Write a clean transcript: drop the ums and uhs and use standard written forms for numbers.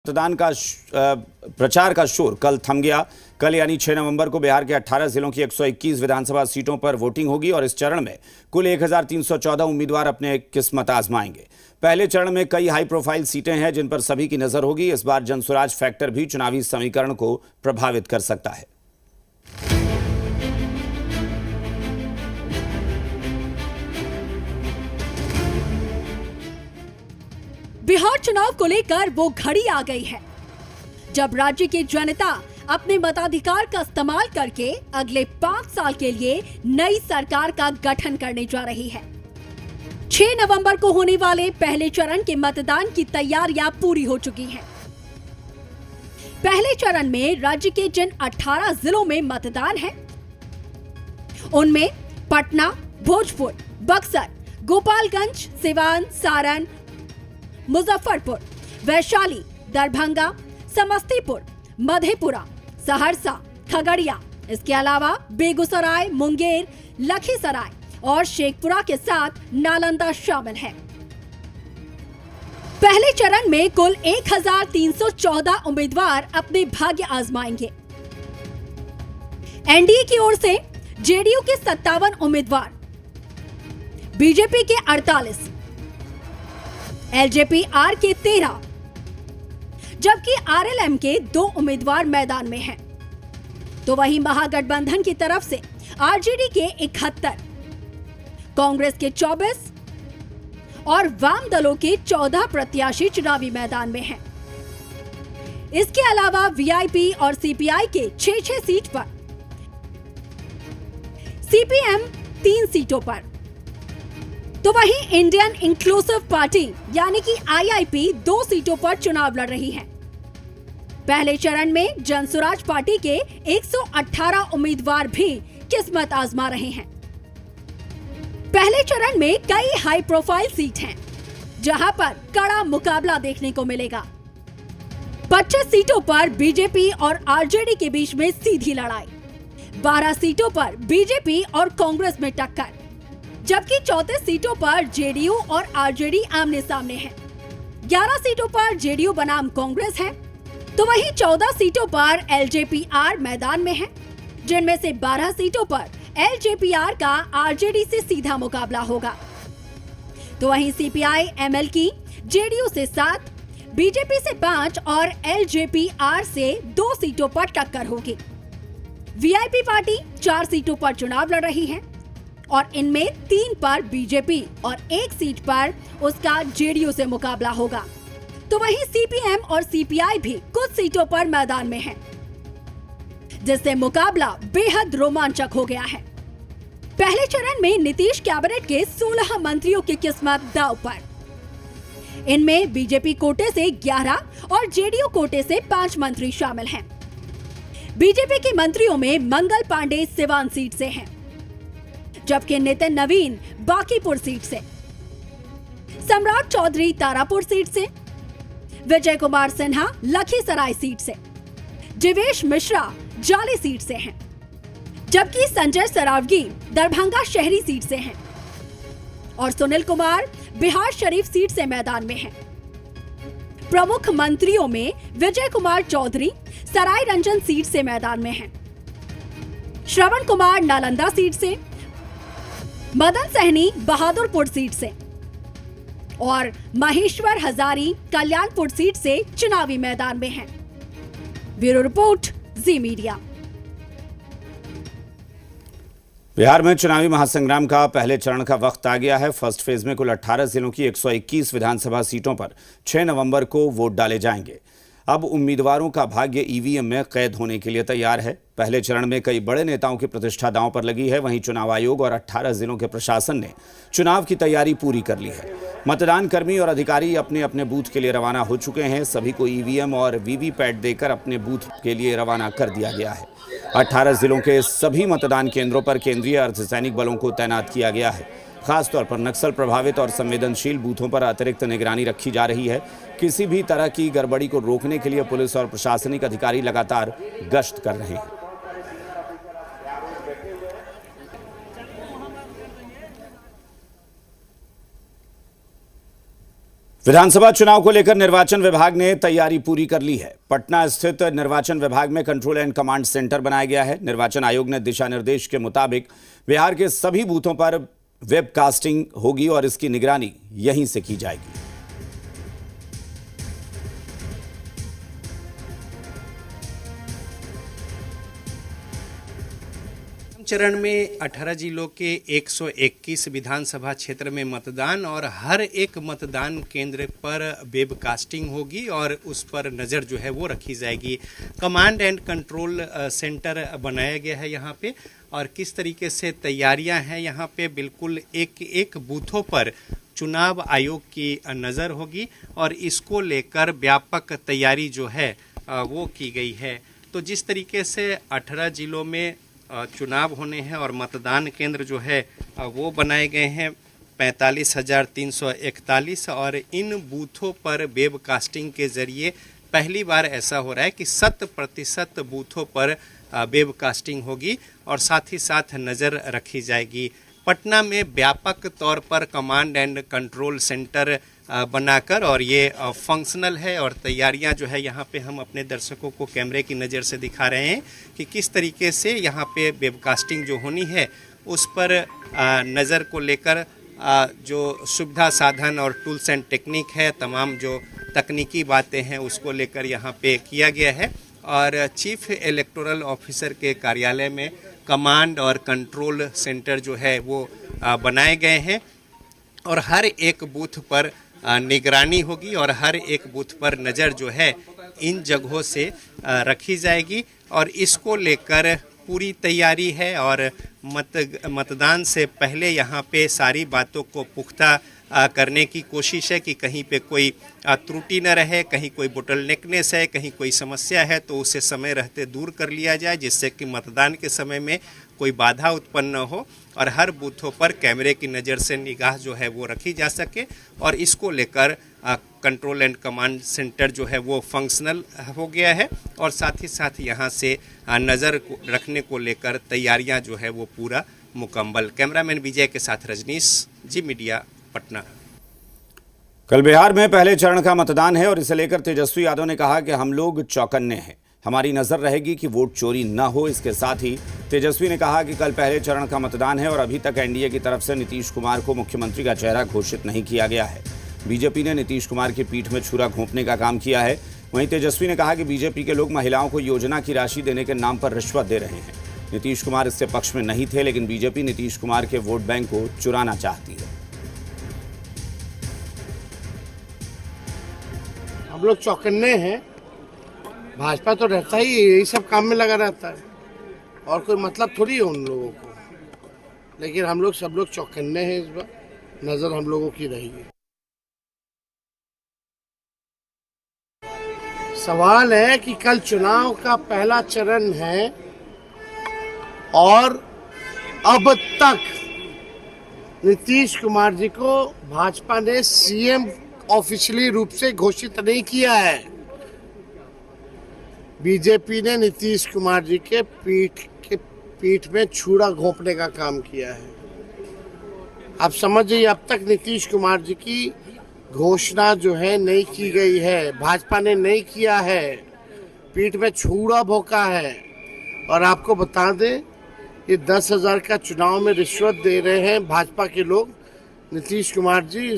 मतदान का प्रचार का शोर कल थम गया। कल यानी 6 नवंबर को बिहार के 18 जिलों की 121 विधानसभा सीटों पर वोटिंग होगी और इस चरण में कुल 1314 उम्मीदवार अपने किस्मत आजमाएंगे। पहले चरण में कई हाई प्रोफाइल सीटें हैं जिन पर सभी की नजर होगी। इस बार जनसुराज फैक्टर भी चुनावी समीकरण को प्रभावित कर सकता है। बिहार चुनाव को लेकर वो घड़ी आ गई है जब राज्य की जनता अपने मताधिकार का इस्तेमाल करके अगले 5 साल के लिए नई सरकार का गठन करने जा रही है। 6 नवंबर को होने वाले पहले चरण के मतदान की तैयारियां पूरी हो चुकी हैं। पहले चरण में राज्य के जिन 18 जिलों में मतदान है उनमें पटना, भोजपुर, बक्सर, गोपालगंज, सिवान, सारण, मुजफ्फरपुर, वैशाली, दरभंगा, समस्तीपुर, मधेपुरा, सहरसा, खगड़िया, इसके अलावा बेगूसराय, मुंगेर, लखीसराय और शेखपुरा के साथ नालंदा शामिल है। पहले चरण में कुल 1314 उम्मीदवार अपने भाग्य आजमाएंगे। एनडीए की ओर से जेडीयू के 57 उम्मीदवार, बीजेपी के 48, एलजेपी-आर के 13, जबकि आरएलएम के 2 उम्मीदवार मैदान में हैं। तो वहीं महागठबंधन की तरफ से आरजेडी के 71, कांग्रेस के 24 और वाम दलों के 14 प्रत्याशी चुनावी मैदान में हैं। इसके अलावा वीआईपी और सीपीआई के 6-6 सीट पर, सीपीएम 3 सीटों पर, तो वहीं इंडियन इंक्लूसिव पार्टी यानी कि आईआईपी 2 सीटों पर चुनाव लड़ रही है। पहले चरण में जनसुराज पार्टी के 118 उम्मीदवार भी किस्मत आजमा रहे हैं। पहले चरण में कई हाई प्रोफाइल सीट हैं, जहां पर कड़ा मुकाबला देखने को मिलेगा। 25 सीटों पर बीजेपी और आरजेडी के बीच में सीधी लड़ाई, 12 सीटों पर बीजेपी और कांग्रेस में टक्कर, जबकि 34 सीटों पर जेडीयू और आरजेडी आमने सामने हैं। 11 सीटों पर जेडीयू बनाम कांग्रेस है, तो वहीं 14 सीटों पर एलजेपी-आर मैदान में है, जिनमें से 12 सीटों पर एलजेपी-आर का आरजेडी से सीधा मुकाबला होगा। तो वहीं सीपीआई-एमएल की जेडीयू से 7, बीजेपी से 5 और एलजेपी-आर से 2 सीटों पर टक्कर होगी। वीआईपी पार्टी 4 सीटों पर चुनाव लड़ रही है और इनमें 3 पर बीजेपी और 1 सीट पर उसका जेडीयू से मुकाबला होगा। तो वहीं सीपीएम और सीपीआई भी कुछ सीटों पर मैदान में हैं, जिससे मुकाबला बेहद रोमांचक हो गया है। पहले चरण में नीतीश कैबिनेट के 16 मंत्रियों की किस्मत दांव पर। इनमें बीजेपी कोटे से 11 और जेडीयू कोटे से 5 मंत्री शामिल हैं। बीजेपी के मंत्रियों में मंगल पांडे सिवान सीट से हैं, जबकि नितिन नवीन बांकीपुर सीट से, सम्राट चौधरी तारापुर सीट से, विजय कुमार सिन्हा लखीसराय सीट से, जीवेश मिश्रा जाली सीट से हैं, जबकि संजय सरावगी दरभंगा शहरी सीट से हैं और सुनील कुमार बिहार शरीफ सीट से मैदान में हैं। प्रमुख मंत्रियों में विजय कुमार चौधरी सराय रंजन सीट से मैदान में हैं, श्रवण कुमार नालंदा सीट से, मदन सहनी बहादुरपुर सीट से और महेश्वर हजारी कल्याणपुर सीट से चुनावी मैदान में हैं। ब्यूरो रिपोर्ट, जी मीडिया। बिहार में चुनावी महासंग्राम का पहले चरण का वक्त आ गया है। फर्स्ट फेज में कुल 18 जिलों की 121 विधानसभा सीटों पर 6 नवंबर को वोट डाले जाएंगे। अब उम्मीदवारों का भाग्य ईवीएम में कैद होने के लिए तैयार है। पहले चरण में कई बड़े नेताओं की प्रतिष्ठा दांव पर लगी है। वहीं चुनाव आयोग और 18 जिलों के प्रशासन ने चुनाव की तैयारी पूरी कर ली है। मतदान कर्मी और अधिकारी अपने अपने बूथ के लिए रवाना हो चुके हैं। सभी को ईवीएम और वीवीपैट देकर अपने बूथ के लिए रवाना कर दिया गया है। 18 जिलों के सभी मतदान केंद्रों पर केंद्रीय अर्धसैनिक बलों को तैनात किया गया है। खासतौर पर नक्सल प्रभावित और संवेदनशील बूथों पर अतिरिक्त निगरानी रखी जा रही है। किसी भी तरह की गड़बड़ी को रोकने के लिए पुलिस और प्रशासनिक अधिकारी लगातार गश्त कर रहे हैं। विधानसभा चुनाव को लेकर निर्वाचन विभाग ने तैयारी पूरी कर ली है। पटना स्थित निर्वाचन विभाग में कंट्रोल एंड कमांड सेंटर बनाया गया है। निर्वाचन आयोग ने दिशा निर्देश के मुताबिक बिहार के सभी बूथों पर वेबकास्टिंग होगी और इसकी निगरानी यहीं से की जाएगी। चरण में 18 जिलों के 121 विधानसभा क्षेत्र में मतदान और हर एक मतदान केंद्र पर वेबकास्टिंग होगी और उस पर नज़र जो है वो रखी जाएगी। कमांड एंड कंट्रोल सेंटर बनाया गया है यहाँ पे और किस तरीके से तैयारियां हैं यहाँ पे बिल्कुल एक एक बूथों पर चुनाव आयोग की नज़र होगी और इसको लेकर व्यापक तैयारी जो है वो की गई है। तो जिस तरीके से 18 जिलों में चुनाव होने हैं और मतदान केंद्र जो है वो बनाए गए हैं 45,341 और इन बूथों पर वेबकास्टिंग के जरिए पहली बार ऐसा हो रहा है कि 100% बूथों पर वेबकास्टिंग होगी और साथ ही साथ नज़र रखी जाएगी। पटना में व्यापक तौर पर कमांड एंड कंट्रोल सेंटर बनाकर और ये फंक्शनल है और तैयारियां जो है यहाँ पे हम अपने दर्शकों को कैमरे की नज़र से दिखा रहे हैं कि किस तरीके से यहाँ पे वेबकास्टिंग जो होनी है उस पर नज़र को लेकर जो सुविधा साधन और टूल्स एंड टेक्निक है, तमाम जो तकनीकी बातें हैं उसको लेकर यहाँ पे किया गया है। और चीफ इलेक्टोरल ऑफिसर के कार्यालय में कमांड और कंट्रोल सेंटर जो है वो बनाए गए हैं और हर एक बूथ पर निगरानी होगी और हर एक बूथ पर नज़र जो है इन जगहों से रखी जाएगी और इसको लेकर पूरी तैयारी है और मतदान से पहले यहाँ पे सारी बातों को पुख्ता करने की कोशिश है कि कहीं पे कोई त्रुटि न रहे, कहीं कोई बोटलनेकनेस है, कहीं कोई समस्या है तो उसे समय रहते दूर कर लिया जाए जिससे कि मतदान के समय में कोई बाधा उत्पन्न न हो और हर बूथों पर कैमरे की नज़र से निगाह जो है वो रखी जा सके और इसको लेकर कंट्रोल एंड कमांड सेंटर जो है वो फंक्शनल हो गया है और साथ ही साथ यहाँ से नज़र रखने को लेकर तैयारियाँ जो है वो पूरा मुकम्मल। कैमरामैन विजय के साथ रजनीश, जी मीडिया, पटना। कल बिहार में पहले चरण का मतदान है और इसे लेकर तेजस्वी यादव ने कहा कि हम लोग चौकन्ने हैं, हमारी नजर रहेगी कि वोट चोरी न हो। इसके साथ ही तेजस्वी ने कहा कि कल पहले चरण का मतदान है और अभी तक एनडीए की तरफ से नीतीश कुमार को मुख्यमंत्री का चेहरा घोषित नहीं किया गया है। बीजेपी ने नीतीश कुमार की पीठ में छुरा घोंपने का काम किया है। वहीं तेजस्वी ने कहा कि बीजेपी के लोग महिलाओं को योजना की राशि देने के नाम पर रिश्वत दे रहे हैं। नीतीश कुमार इससे पक्ष में नहीं थे, लेकिन बीजेपी नीतीश कुमार के वोट बैंक को चुराना चाहती है। हम लोग चौकन्ने हैं, भाजपा तो रहता ही यही सब काम में लगा रहता है और कोई मतलब थोड़ी है उन लोगों को, लेकिन हम लोग सब लोग चौकन्ने हैं। इस बार नजर हम लोगों की रहेगी। सवाल है कि कल चुनाव का पहला चरण है और अब तक नीतीश कुमार जी को भाजपा ने सीएम ऑफिशियली रूप से घोषित नहीं किया है। बीजेपी ने नीतीश कुमार जी के पीठ में छुरा घोंपने का काम किया है। आप समझिए, अब तक नीतीश कुमार जी की घोषणा जो है नहीं की गई है, भाजपा ने नहीं किया है, पीठ में छुरा भोंका है। और आपको बता दें, ये 10,000 का चुनाव में रिश्वत दे रहे हैं भाजपा के लोग। नीतीश कुमार जी